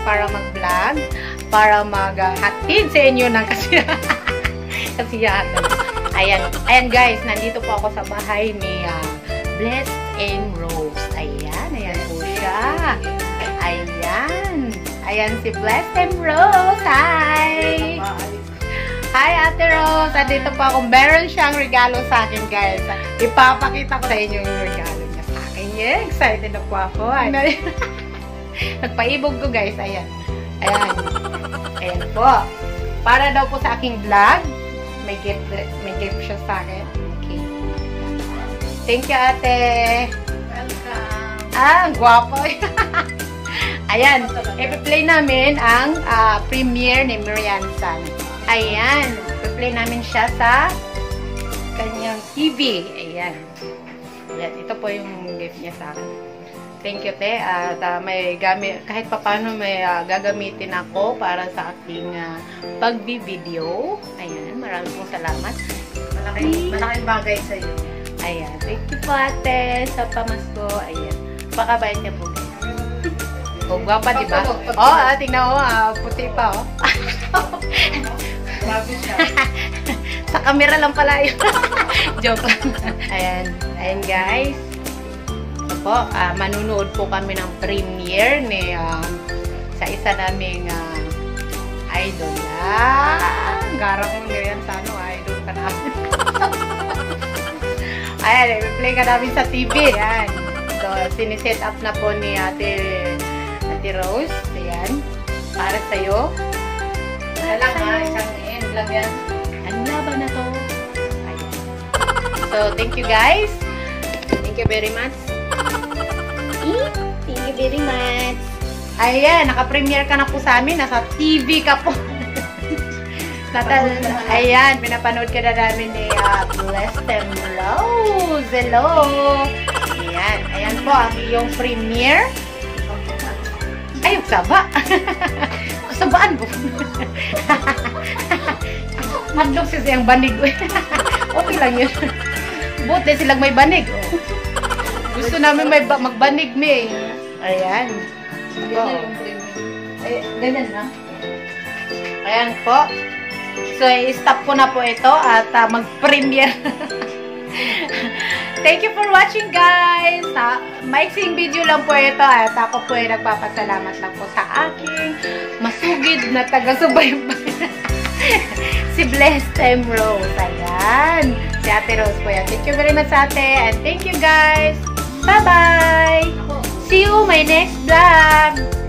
para mag-vlog, para mag-hatid sa inyo ng kasiyahan. Ayan guys, nandito po ako sa bahay ni Blessed and Rose. Ayan po siya. Ayan si Blessed and Rose. Hi! Hi Ate Rose! Nandito po ako. Meron siyang regalo sa akin guys. Ipapakita ko sa inyo yung regalo niya sa akin. Yeah, excited na po ako. Nagpaibog ko guys. Ayan po. Para daw po sa aking vlog. May gift siya sa akin. Okay. Thank you, ate. Welcome. Ang gwapo. Ayan. I-play namin ang premiere ni Marian San. Ayan. I-play namin siya sa kanyang TV. Ayan. Ito po yung gift niya sa akin. Thank you, te. At may gamit, kahit papano may gagamitin ako para sa aking pagbi-video. Ayan, maraming pong salamat. Malaking bagay sa iyo. Ayan, thank you po, ate, sa pamasko. Ayan, pakabait niya po. O, gwapa, diba? Tingnan mo, puti pa, Grabe siya. Sa camera lang pala yun. Joke lang. Ayan, guys. Manunood po kami ng premiere ni sa isa naming idol. Garang mo ngayon sa idol ka namin. Ayan, i-play ka namin sa TV. Ayan. So, siniset up na po ni Ate Rose. Ayan. Para sa'yo. Isang end lang yan. Ang laban na to. Ayan. So, thank you guys. Thank you very much. Thank you very much. Ayan, naka-premiere ka na po sa amin. Nasa TV ka po. Ayan, pinapanood ka na namin ni Blessed and Rose. Hello. Ayan po ang iyong premiere. Ay, saba. Sabaan po. Madlog siya yung banig. Okay lang yun. Buti silang may banig. Gusto namin may magbanig me. Ayan. Ganyan na. Ayan po. So, i-stop ko na po ito at mag-premiere. Thank you for watching, guys. Maiksing video lang po ito at ako po ay nagpapasalamat lang po sa aking masugid na taga-subaybay. Si Blessed and Rose. Ayan. Si Ate Rose po yan. Thank you very much, ate. And thank you, guys. Bye-bye! See you my next vlog!